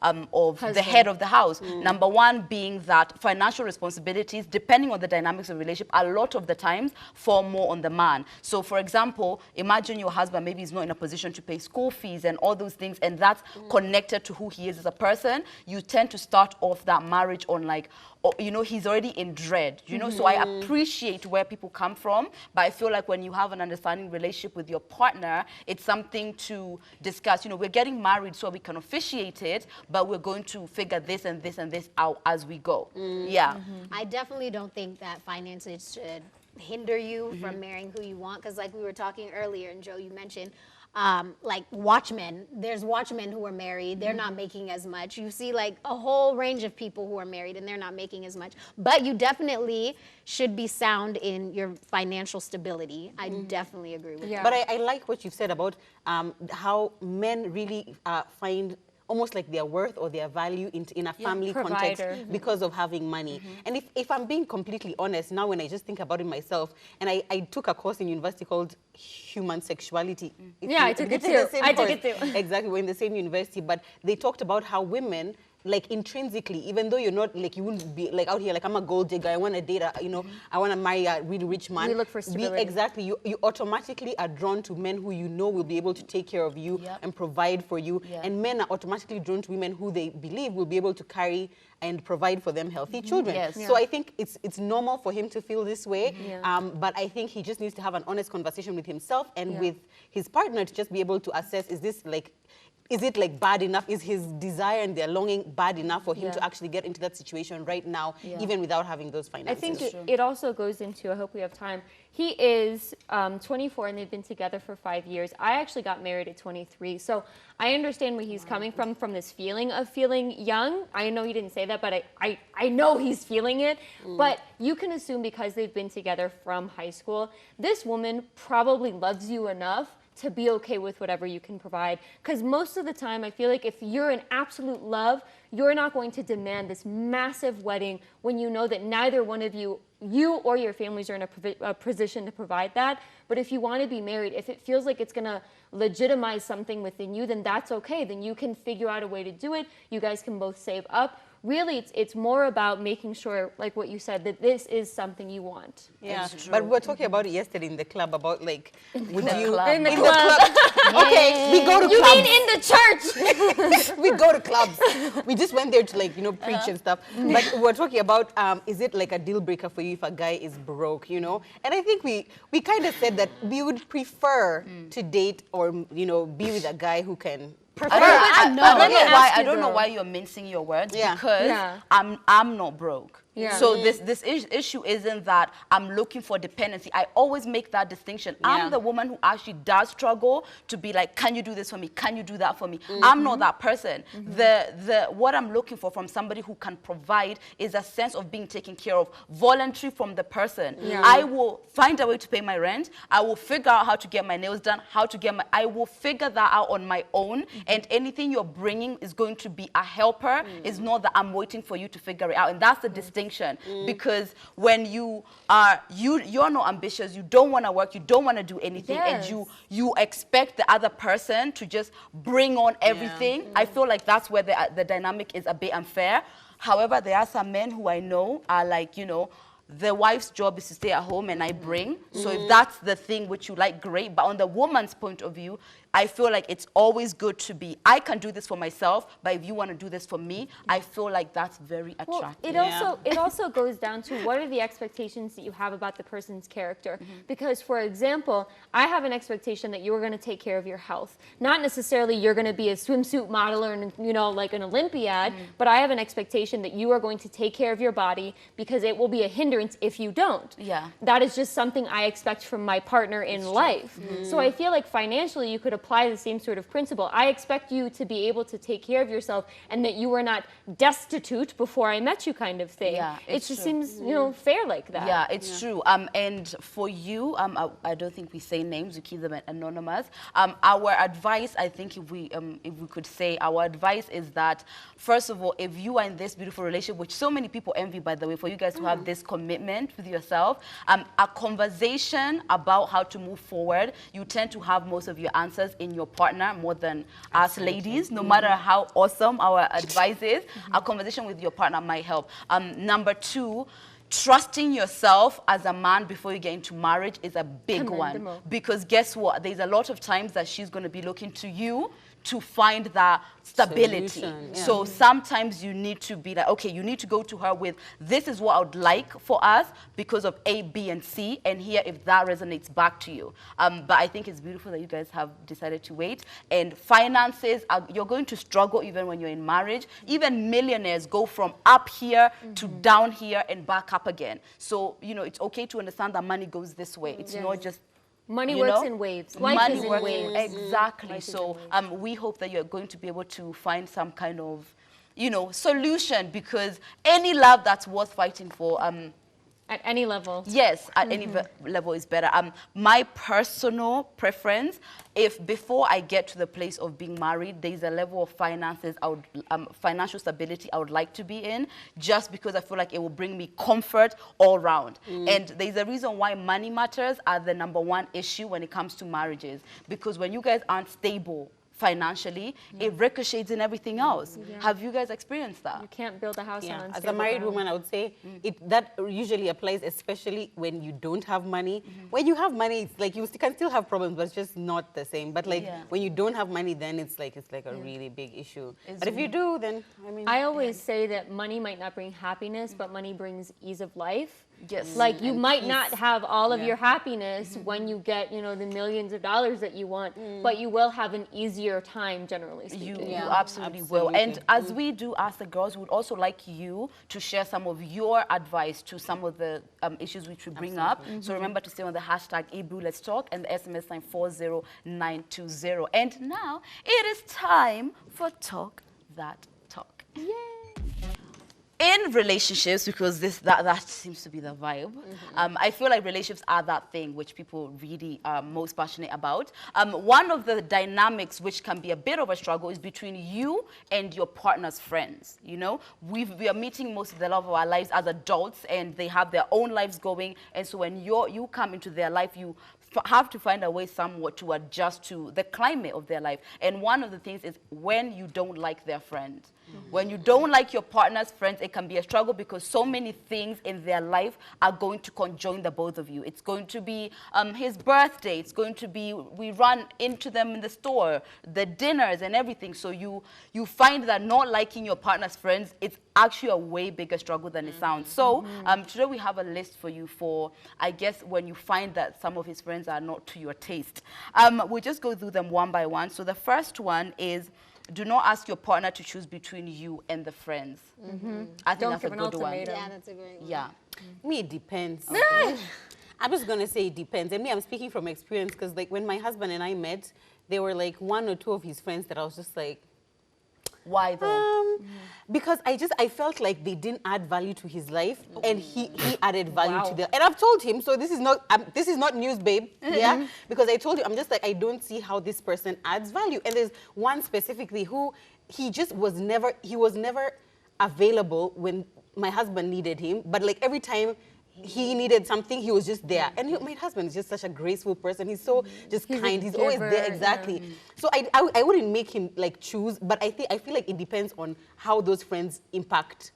of the head of the house. Number one being that financial responsibilities, depending on the dynamics of the relationship, a lot of the times fall more on the man. So, for example, example, imagine your husband maybe is not in a position to pay school fees and all those things, and that's connected to who he is as a person. You tend to start off that marriage on like, you know, he's already in dread, you know, so I appreciate where people come from, but I feel like when you have an understanding relationship with your partner, it's something to discuss. You know, we're getting married so we can officiate it, but we're going to figure this and this and this out as we go. Yeah. I definitely don't think that finances should hinder you from marrying who you want, because like we were talking earlier, and Joe, you mentioned like watchmen. There's watchmen who are married, they're not making as much. You see like a whole range of people who are married and they're not making as much. But you definitely should be sound in your financial stability. I definitely agree with that. But I like what you've said about how men really find almost like their worth or their value in a family context because of having money. And if I'm being completely honest, now when I just think about it myself, and I took a course in university called Human Sexuality. I took it too. I took it too. Exactly, we're in the same university, but they talked about how women, like intrinsically, even though you're not like, you wouldn't be like out here like, I'm a gold digger, I want to date a, you know, I want to marry a really rich man. We look for stability. Exactly, you automatically are drawn to men who you know will be able to take care of you and provide for you, and men are automatically drawn to women who they believe will be able to carry and provide for them healthy children. So I think it's normal for him to feel this way, but I think he just needs to have an honest conversation with himself and with his partner to just be able to assess, is it like bad enough? Is his desire and their longing bad enough for him to actually get into that situation right now, even without having those finances? I think it also goes into, I hope we have time, he is 24 and they've been together for 5 years. I actually got married at 23. So I understand where he's coming from this feeling of feeling young. I know he didn't say that, but I know he's feeling it. But you can assume because they've been together from high school, this woman probably loves you enough to be okay with whatever you can provide. Because most of the time, I feel like if you're in absolute love, you're not going to demand this massive wedding when you know that neither one of you or your families are in a position to provide that. But if you want to be married, if it feels like it's going to legitimize something within you, then that's okay. Then you can figure out a way to do it. You guys can both save up. Really, it's more about making sure, like what you said, that this is something you want. Yeah, but we were talking about it yesterday in the club about like, would you in the club? Okay, we go to You clubs. mean in the church? We go to clubs. We just went there to like, you know, preach and stuff. But we're talking about, is it like a deal breaker for you if a guy is broke, you know? And I think we kind of said that we would prefer to date or, you know, be with a guy who can. I don't know why you're mincing your words, because I'm not broke. So this issue isn't that I'm looking for dependency. I always make that distinction. I'm the woman who actually does struggle to be like, can you do this for me? Can you do that for me? I'm not that person. What I'm looking for from somebody who can provide is a sense of being taken care of, voluntary from the person. I will find a way to pay my rent. I will figure out how to get my nails done, I will figure that out on my own. And anything you're bringing is going to be a helper. It's not that I'm waiting for you to figure it out. And that's the distinction. Because when you're not ambitious, you don't want to work, you don't want to do anything, and you expect the other person to just bring on everything. I feel like that's where the dynamic is a bit unfair. However, there are some men who I know are like, you know, the wife's job is to stay at home and I bring. So if that's the thing which you like, great. But on the woman's point of view, I feel like it's always good to be, I can do this for myself, but if you want to do this for me, I feel like that's very attractive. Well, it also goes down to what are the expectations that you have about the person's character. Because, for example, I have an expectation that you're going to take care of your health. Not necessarily you're going to be a swimsuit modeler and, you know, like an Olympiad, but I have an expectation that you are going to take care of your body because it will be a hindrance if you don't. That is just something I expect from my partner in life. So I feel like financially you could apply the same sort of principle. I expect you to be able to take care of yourself and that you were not destitute before I met you, kind of thing. It just seems, you know, fair like that. Yeah, it's true. And for you, I don't think we say names, we keep them anonymous. Our advice, I think if we could say, our advice is that, first of all, if you are in this beautiful relationship, which so many people envy, by the way, for you guys to have this commitment with yourself, a conversation about how to move forward, you tend to have most of your answers in your partner more than us ladies, no matter how awesome our advice is. A conversation with your partner might help. Number two, trusting yourself as a man before you get into marriage is a big one. Commendable. Because guess what? There's a lot of times that she's going to be looking to you to find that stability. Solution, yeah. So sometimes you need to be like, okay, you need to go to her with, this is what I would like for us because of A, B, and C, and here if that resonates back to you. But I think it's beautiful that you guys have decided to wait. And finances, you're going to struggle even when you're in marriage. Even millionaires go from up here to down here and back up again. So, you know, it's okay to understand that money goes this way. It's not just Money you works know? in waves. Life Money is in works waves. exactly. Life is in So waves. we hope that you're going to be able to find some kind of, you know, solution, because any love that's worth fighting for, At any level. yes, at any level is better. My personal preference, if before I get to the place of being married, there's a level of finances, financial stability I would like to be in, just because I feel like it will bring me comfort all round. And there's a reason why money matters are the #1 issue when it comes to marriages, because when you guys aren't stable financially, it ricochets in everything else. Have you guys experienced that? You can't build a house on Yeah, as a unstable married ground. woman, I would say that usually applies, especially when you don't have money. When you have money, it's like you can still have problems, but it's just not the same. But like when you don't have money, then it's like a really big issue. But if you do, then I mean, I always say that money might not bring happiness, but money brings ease of life. Yes. Like you And might peace. not have all of your happiness when you get, you know, the millions of dollars that you want, but you will have an easier time, generally speaking. You absolutely will. And as we do ask the girls, we would also like you to share some of your advice to some of the issues which we bring up. So remember to stay on the hashtag Ebru Let's Talk and the SMS line 40920. And now it is time for Talk That Talk. In relationships, because that seems to be the vibe, I feel like relationships are that thing which people really are most passionate about. One of the dynamics which can be a bit of a struggle is between you and your partner's friends. You know, we are meeting most of the love of our lives as adults, and they have their own lives going. And so when you come into their life, you have to find a way somewhat to adjust to the climate of their life. And one of the things is when you don't like their friend. When you don't like your partner's friends, it can be a struggle because so many things in their life are going to conjoin the both of you. It's going to be his birthday. It's going to be, we run into them in the store, the dinners and everything. So you find that not liking your partner's friends, it's actually a way bigger struggle than it sounds. So today we have a list for you for, I guess, when you find that some of his friends are not to your taste. We'll just go through them one by one. So the first one is, do not ask your partner to choose between you and the friends. I think Don't that's a give an good one. ultimatum. Yeah, that's a great one. Yeah. me, it depends. I'm just going to say it depends. And me, I'm speaking from experience because like when my husband and I met, there were like 1 or 2 of his friends that I was just like, Why though? because I felt like they didn't add value to his life, and he added value to their. And I've told him, so this is not news, babe. Yeah, because I told you, I'm just like, I don't see how this person adds value. And there's one specifically who he was never available when my husband needed him, but like every time he needed something, he was just there. And my husband is just such a graceful person. He's so just kind. He's always there. giver, Exactly. So I wouldn't make him like choose, but I feel like it depends on how those friends impact,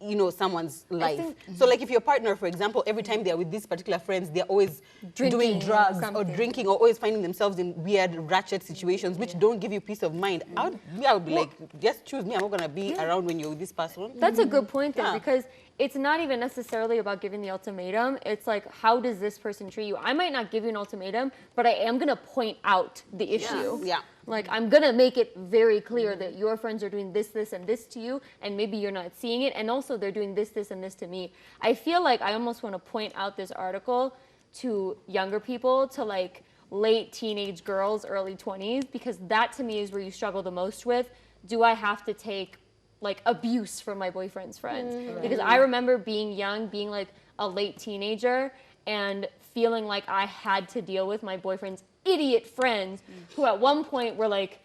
you know, someone's life. So like if your partner, for example, every time they're with these particular friends, they're always doing Drinking drugs or something. drinking or always finding themselves in weird, ratchet situations, which don't give you peace of mind. I would be like, just choose me. I'm not gonna be around when you're with this person. That's a good point, though, Yeah. because it's not even necessarily about giving the ultimatum. It's like, how does this person treat you? I might not give you an ultimatum, but I am going to point out the issue. Yeah. Like, I'm going to make it very clear that your friends are doing this, this, and this to you, and maybe you're not seeing it, and also they're doing this, this, and this to me. I feel like I almost want to point out this article to younger people, to like late teenage girls, early 20s, because that to me is where you struggle the most with. Do I have to take like abuse from my boyfriend's friends? Because I remember being young, being like a late teenager and feeling like I had to deal with my boyfriend's idiot friends who at one point were like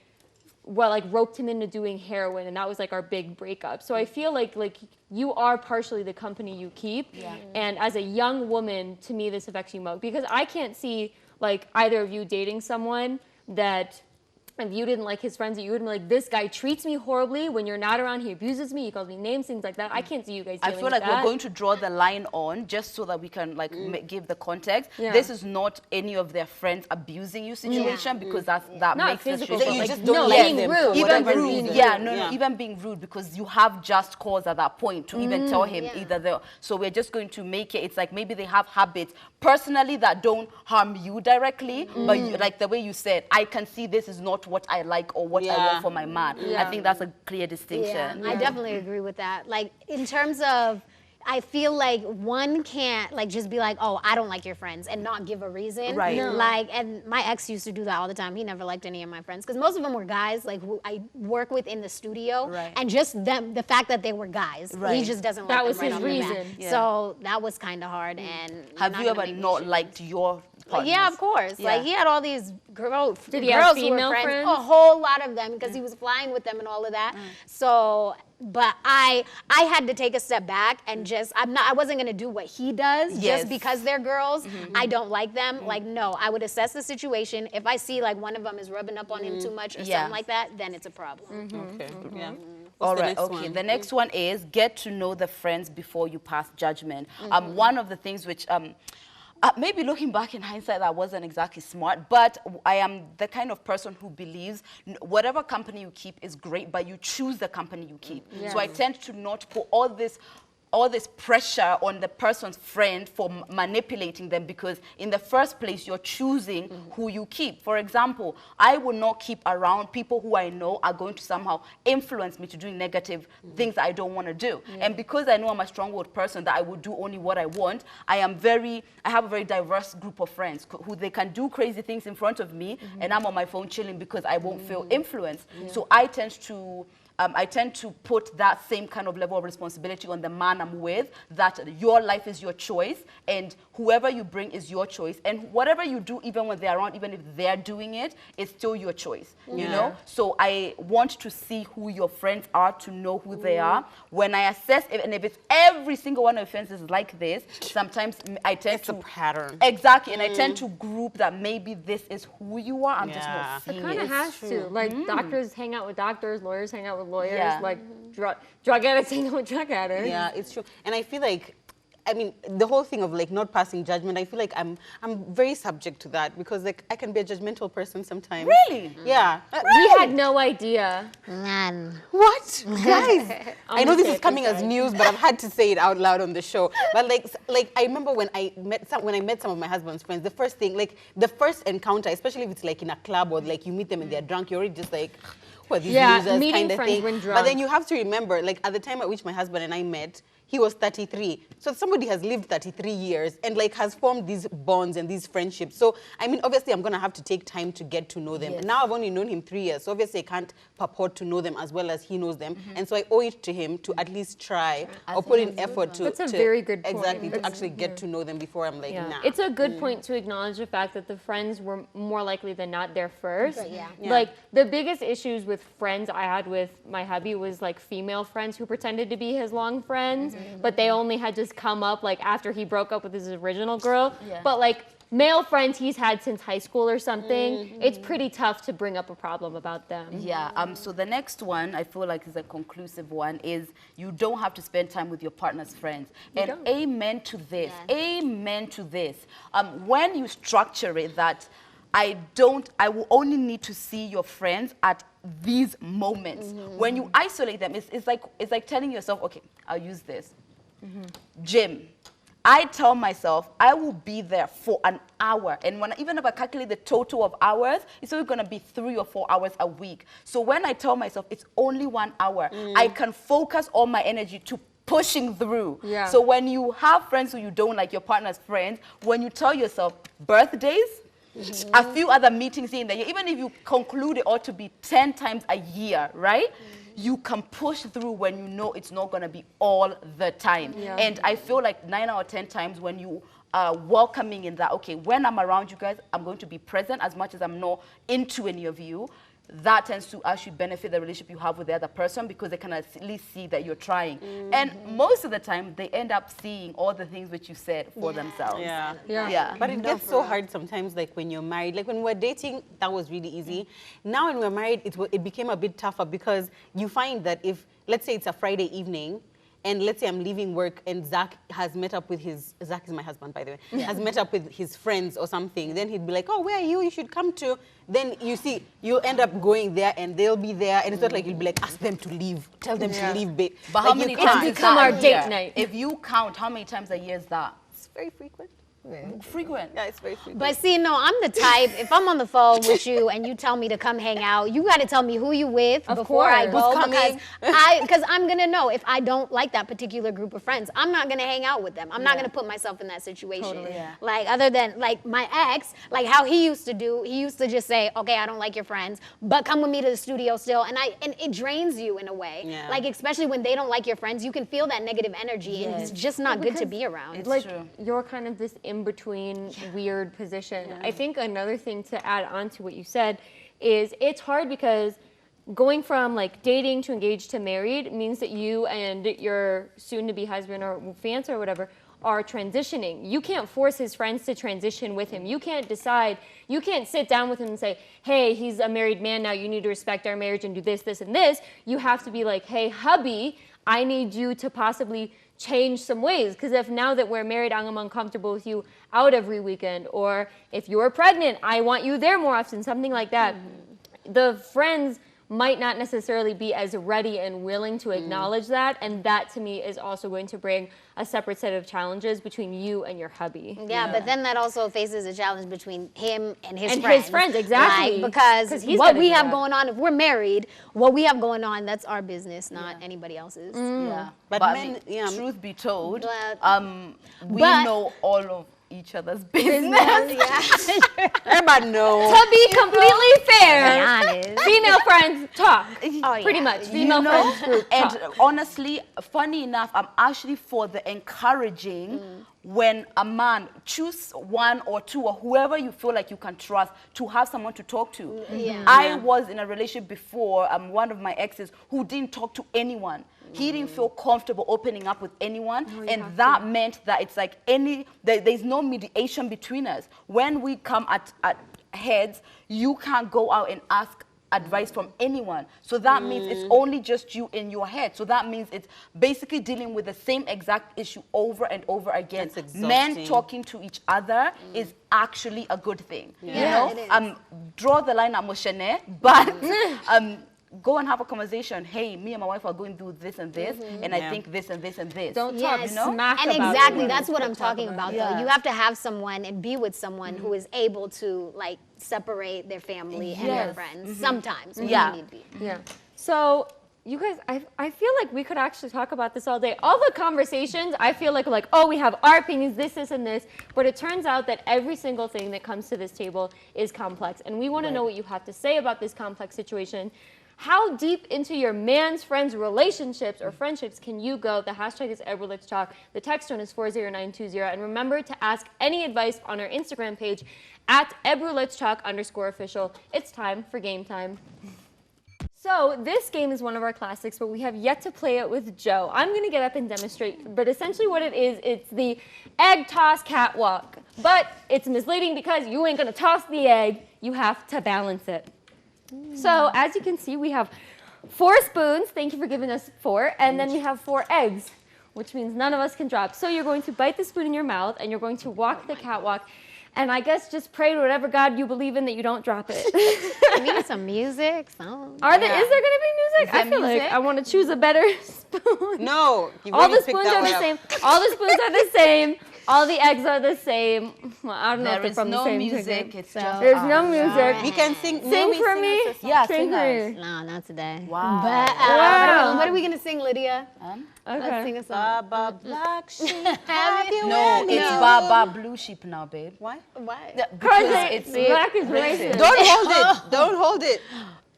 roped him into doing heroin, and that was like our big breakup. So I feel like you are partially the company you keep. And as a young woman, to me this affects you most, because I can't see like either of you dating someone that if you didn't like his friends, you would be like, this guy treats me horribly. When you're not around, he abuses me. He calls me names, things like that. I can't see you guys dealing I feel with like that. we're going to draw the line on just so that we can like give the context. Yeah. This is not any of their friends abusing you situation because that Not makes physical, the but you like, just don't no, like being them rude. for even whatever rude, reason. no, even being rude because you have just cause at that point to even tell him either the. So we're just going to make it. It's like maybe they have habits personally that don't harm you directly, but you, like the way you said, I can see this is not what I like or what I want for my man. I think that's a clear distinction. I definitely agree with that. Like in terms of, I feel like one can't like just be like, oh, I don't like your friends and not give a reason. Right. No. Like, and my ex used to do that all the time. He never liked any of my friends because most of them were guys like who I work with in the studio. Right. And just them, the fact that they were guys, he just doesn't like That them was right his off the bat. reason. Yeah. So that was kind of hard. And Have you ever not liked your partners? yeah, of course. Yeah. Like he had all these girls Did he have who were female friends? a whole lot of them because he was flying with them and all of that. So, but I had to take a step back and just I wasn't gonna do what he does Yes. just because they're girls. I don't like them. Like no, I would assess the situation. If I see like one of them is rubbing up on him too much or Yeah. something like that, then it's a problem. Okay. Yeah. All What's the right, next okay. one? The next one is get to know the friends before you pass judgment. One of the things which maybe looking back in hindsight, that wasn't exactly smart, but I am the kind of person who believes whatever company you keep is great, but you choose the company you keep. So I tend to not put all this pressure on the person's friend for manipulating them because in the first place, you're choosing who you keep. For example, I will not keep around people who I know are going to somehow influence me to doing negative things that I don't want to do. And because I know I'm a strong-willed person that I will do only what I want, I have a very diverse group of friends who they can do crazy things in front of me and I'm on my phone chilling because I won't feel influenced. So I tend to put that same kind of level of responsibility on the man I'm with, that your life is your choice and whoever you bring is your choice. And whatever you do, even when they're around, even if they're doing it, it's still your choice, you know? So I want to see who your friends are, to know who they are. When I assess, and if it's every single one of your friends is like this, sometimes I tend to... It's a pattern. Exactly, and I tend to group that maybe this is who you are, I'm just not seeing It kind of has to. Like doctors hang out with doctors, lawyers hang out with lawyers, like drug addicts hang out with drug addicts. Yeah, it's true. And I feel like, I mean, the whole thing of like not passing judgment, I feel like I'm very subject to that because like I can be a judgmental person sometimes. Really? Yeah. We had no idea. Man. What? Guys, I know this say is it coming this as way. news, but I've had to say it out loud on the show. But like I remember when I met some of my husband's friends, the first encounter, especially if it's like in a club or like you meet them and they're drunk, you're already just like, who are these losers meeting kind of friends thing. when But drunk. then you have to remember, like at the time at which my husband and I met, he was 33. So somebody has lived 33 years and like has formed these bonds and these friendships. So, I mean, obviously I'm going to have to take time to get to know them. And now I've only known him 3 years. So obviously I can't purport to know them as well as he knows them. And so I owe it to him to at least try or put in effort to... That's a very good point. Exactly, to actually get to know them before I'm like, nah. It's a good point to acknowledge the fact that the friends were more likely than not there first. Yeah. Like the biggest issues with friends I had with my hubby was like female friends who pretended to be his long friends, but they only had just come up like after he broke up with his original girl. But like male friends he's had since high school or something, it's pretty tough to bring up a problem about them. Yeah, so the next one I feel like is a conclusive one is you don't have to spend time with your partner's friends. And amen to this, amen to this. When you structure it that I will only need to see your friends at these moments. When you isolate them, it's like telling yourself, okay, I'll use this. Gym. I tell myself I will be there for an hour, and even if I calculate the total of hours, it's only going to be 3 or 4 hours a week. So when I tell myself it's only 1 hour, I can focus all my energy to pushing through. So when you have friends who you don't like, your partner's friends, when you tell yourself birthdays, a few other meetings in the year, even if you conclude it ought to be 10 times a year, right? You can push through when you know it's not going to be all the time. And I feel like 9 out of 10 times when you are welcoming in that, okay, when I'm around you guys, I'm going to be present as much as I'm not into any of you. that tends to actually benefit the relationship you have with the other person because they can at least see that you're trying. And most of the time, they end up seeing all the things which you said for themselves. Yeah. But it gets so hard sometimes, like when you're married. Like when we were dating, that was really easy. Now when we're married, it became a bit tougher because you find that if, let's say it's a Friday evening, and let's say I'm leaving work and Zach has met up with Zach is my husband, by the way, has met up with his friends or something, then he'd be like, oh, where are you? You should come to. Then you see, you'll end up going there and they'll be there, and it's not like you'll be like, ask them to leave, tell them to leave, babe. But like how many times It's become our date night. If you count, how many times a year is that? It's very frequent. Frequent. Yeah, it's very frequent. But see, no, I'm the type, if I'm on the phone with you and you tell me to come hang out, you got to tell me who you with before I go. Because I'm going to know if I don't like that particular group of friends. I'm not going to hang out with them. I'm not going to put myself in that situation. Totally. Yeah. Like, other than, like, my ex, like how he used to do, he used to just say, okay, I don't like your friends, but come with me to the studio still. And it drains you in a way. Yeah. Like, especially when they don't like your friends, you can feel that negative energy, and it's just not good to be around. It's Like, true. you're kind of this in-between weird position. I think another thing to add on to what you said is it's hard because going from like dating to engaged to married means that you and your soon-to-be husband or fiance or whatever are transitioning. You can't force his friends to transition with him. You can't decide, you can't sit down with him and say, hey, he's a married man now, you need to respect our marriage and do this, this, and this. You have to be like, hey, hubby, I need you to possibly change some ways, because if now that we're married, I'm uncomfortable with you out every weekend, or if you're pregnant, I want you there more often, something like that. The friends might not necessarily be as ready and willing to acknowledge that, and that to me is also going to bring a separate set of challenges between you and your hubby. Yeah, but then that also faces a challenge between him and his And friends. his friends, exactly. Like, 'Cause because he's what gonna we do have that. going on, if we're married, what we have going on, that's our business, not anybody else's. Yeah. But I men- mean, yeah. truth be told, But- we but- know all of each other's business. Everybody knows. To be completely fair, Be honest. female friends talk, Oh, pretty yeah. much. Female friends group And talk. honestly, funny enough, I'm actually for the encouraging when a man choose one or two or whoever you feel like you can trust to have someone to talk to. I was in a relationship before, one of my exes who didn't talk to anyone. He didn't feel comfortable opening up with anyone, and that meant that it's like there's no mediation between us. When we come at heads, you can't go out and ask advice from anyone. So that means it's only just you in your head. So that means it's basically dealing with the same exact issue over and over again. That's Men exhausting. talking to each other is actually a good thing. Yeah, You know, it is. draw the line at Moshene, but go and have a conversation. Hey, me and my wife are going through this and this, and I think this and this and this. Don't talk Yes, smack and about exactly it. that's what I'm talking about. Though you have to have someone and be with someone who is able to like separate their family and their friends sometimes when Yeah. you need be. Yeah. So you guys, I feel like we could actually talk about this all day. All the conversations, I feel like, oh, we have our opinions, this, and this. But it turns out that every single thing that comes to this table is complex. And we want to know what you have to say about this complex situation. How deep into your man's friends' relationships or friendships can you go? The hashtag is Ebru Let's Talk. The text one is 40920. And remember to ask any advice on our Instagram page at Ebru Let's Talk _official. It's time for game time. So this game is one of our classics, but we have yet to play it with Joe. I'm going to get up and demonstrate, but essentially what it is, it's the egg toss catwalk. But it's misleading because you ain't going to toss the egg. You have to balance it. So as you can see, we have 4 spoons. Thank you for giving us 4. And then we have 4 eggs, which means none of us can drop. So you're going to bite the spoon in your mouth, and you're going to walk the catwalk. And I guess just pray to whatever God you believe in that you don't drop it. We need some music. Some. Is there going to be music? I feel like I want to choose a better spoon. No. you've All already the picked spoons that are one the up. same. All the spoons are the same. All the eggs are the same. Well, I don't know if There they're is from no the same music. chicken. It's just There's no music. We can sing. Sing for me. Yeah, Sing sing for us. me. No, not today. Wow. But Wow. what are we gonna sing, Lydia? Let's Okay. sing a song. Baba black sheep, have you No, any it's news? Baba Blue Sheep now, babe. Why? What? Because It's it's black is racist. Don't hold it. Don't hold it.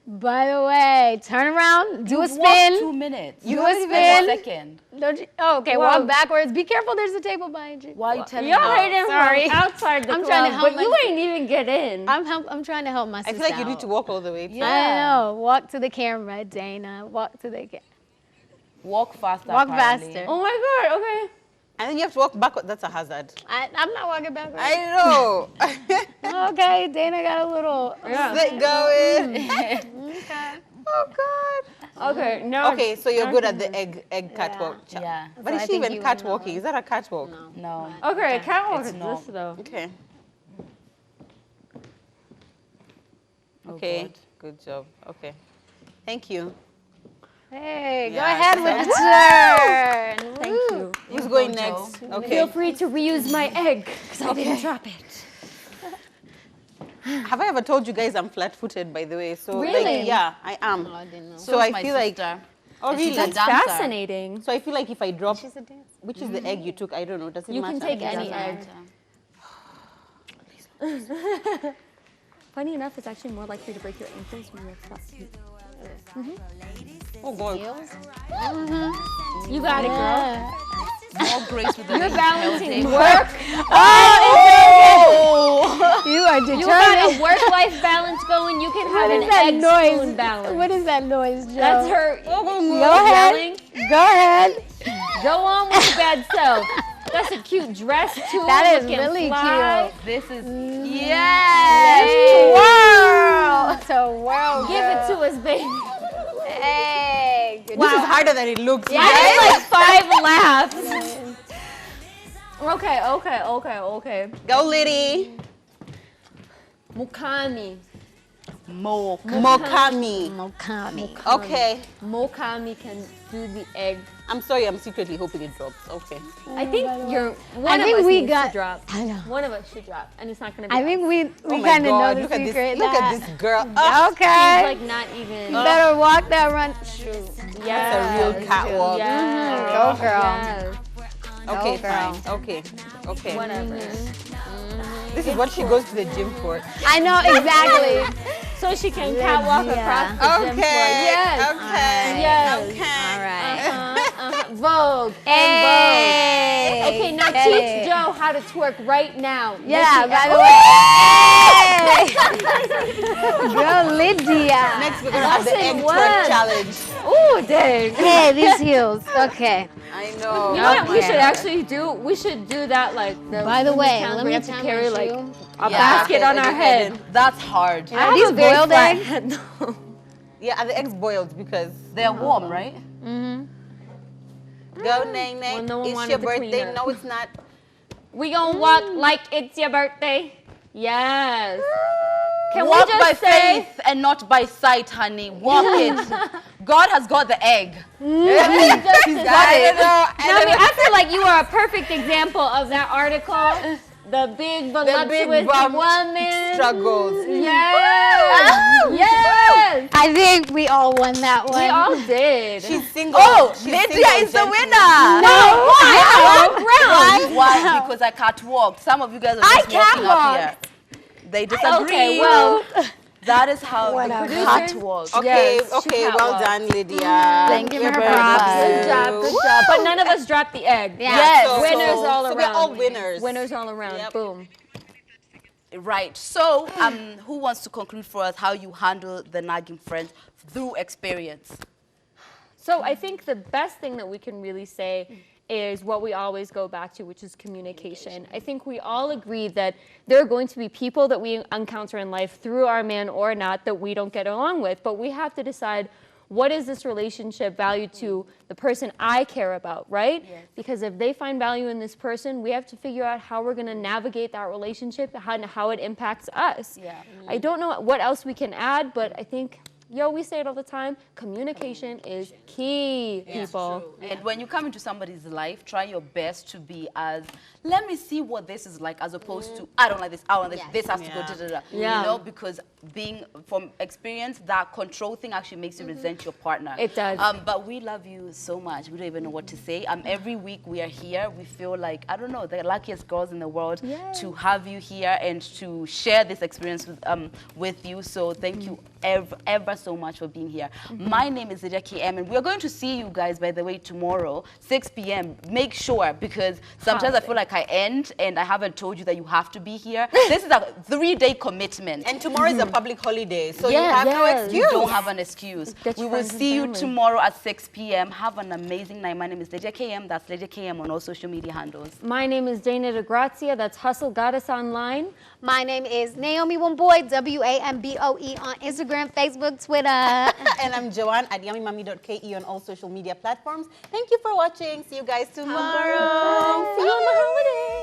By the way, turn around, do a You've walked spin. 2 minutes. You You a haven't even spin. a second. Don't you? Oh, okay, Whoa. walk backwards. Be careful, there's a table behind you. Why are you telling You're me? hiding Sorry. from outside the I'm club, trying to help but you my- ain't even get in. I'm trying to help my I sister feel like you need out. to walk all the way. too. I know. Walk to the camera, Dana. Walk to the camera. Walk faster. Walk apparently. faster. Oh my God, okay. And then you have to walk backward. That's a hazard. I'm not walking backwards. I know. Okay, Dana got a little. Get going. Okay. Oh God. Okay, now. Okay, so you're good at the egg catwalk. Yeah. But So is I she think even you catwalking? Is that a catwalk? No. Okay, catwalk It's is not. this though. Okay. Oh, Okay. God. Good job. Okay. Thank you. Hey, go Yeah, ahead so- with the turn. Thank you. Who's going go, next? Joe. Okay. Feel free to reuse my egg, because I didn't drop it. Have I ever told you guys I'm flat-footed, by the way? So Really? like, yeah, I am. I didn't know. So is I my feel like. sister. Oh And she's really? a dancer. Fascinating. So I feel like if I drop, She's a dancer. which is the egg you took? I don't know. Does it You matter? can take It any doesn't egg. matter. Funny enough, it's actually more likely to break your ankles when you're flat feet. Oh God. You got it, girl. More grace with the You're ladies' balancing healthy. work. You are You got determined. a work-life balance going. You can have What an is that egg noise? spoon balance. What is that noise, Joe? That's her Go ahead. yelling. Go ahed. Go on with your bad self. That's a cute dress too. That is looking really fly. cute. This is Yes. Twirl. To whirl. Give it to us, baby. Hey. Good This is job. harder than it looks. I did like 5 laps. Okay. Go, Liddy. Mukami. Mokami. Mokami. Okay. Mokami can do the egg. I'm sorry. I'm secretly hoping it drops. Okay. I think you're. I One of think us we needs got- to drop. I know. One of us should drop, and it's not gonna be. I think we Oh my kind of know God. the Look at secret. this. Look at this girl. Okay. She's like not even. You better walk that run. Yes. That's a real catwalk. Yes. Go, girl. Yes. Okay, girl. fine. Okay. Okay. Whatever. This is what she goes to the gym for. I know exactly. So she can catwalk across the gym floor. Okay. Yes. Okay. Yes. Okay. All right. Vogue. Hey. And Vogue. Okay, now Get teach it. Joe how to twerk right now. Yeah, by the way. Girl, Lydia. Next, we're gonna have the Lesson egg one. twerk challenge. Ooh, dang. Hey, these heels. Okay. I know. You know what we Okay. should actually do? We should do that like the By the women's way, towns let where we me have to challenge carry like you. a Yeah. basket on Okay, our head. That's hard. Are these have a very boiled flat eggs? head, though. Yeah, are the eggs boiled? Because They're warm, right? go, Nang Well, Nang. no one It's wanted your to clean birthday. up. No, it's not. We gonna walk like it's your birthday. Yes. Can Walk we just by say? faith and not by sight, honey. Walk it. God has got the egg. He's got it. know. Now, I mean, I feel like you are a perfect example of that article. The big voluptuous bum woman. Struggles. Yes. Yes. I think we all won that one. We all did. She's single. Oh, She's Lydia single, is the gentlemen. winner. No, why? Why? Because I can't walk. Some of you guys are just walking up here. They disagree. Okay, well, that is how Whatever. the catwalk. Okay, Yes, okay, she well catwalk. done, Lydia. Thank you for You're her very props. good job, good job. But none of us dropped the egg. Yeah. Yes. So- Winners all so around. we're all winners. Winners all around. Yep. Boom. Right. So, who wants to conclude for us how you handle the nagging friends through experience? So I think the best thing that we can really say is what we always go back to, which is communication. I think we all agree that there are going to be people that we encounter in life, through our man or not, that we don't get along with. But we have to decide, what is this relationship value to the person I care about, right? Yes. Because if they find value in this person, we have to figure out how we're going to navigate that relationship, how it impacts us. Yeah. I don't know what else we can add, but I think, we say it all the time, communication is key, people. And when you come into somebody's life, try your best to be as, let me see what this is like, as opposed to, I don't like this, I don't like this, this has to go, da, da, da. Yeah. You know, because being, from experience, that control thing actually makes you resent your partner. It does. But we love you so much. We don't even know what to say. Every week we are here, we feel like, I don't know, the luckiest girls in the world to have you here and to share this experience with you. So thank you ever so much for being here. My name is Lydia KM, and we're going to see you guys, by the way, tomorrow, 6 p.m. Make sure, because sometimes I feel like I end and I haven't told you that you have to be here. This is a 3-day commitment. And tomorrow is a public holiday, so you Yes, have no excuse. You don't have an excuse. Get We your will friends and see you family. tomorrow at 6 p.m. Have an amazing night. My name is Lydia KM. That's Lydia KM on all social media handles. My name is Dana DeGrazia. That's Hustle Goddess Online. My name is Naomi Wamboy, WAMBOE on Instagram, Facebook, Twitter. And I'm Joanne at yummymummy.ke on all social media platforms. Thank you for watching. See you guys tomorrow. See you on the holiday.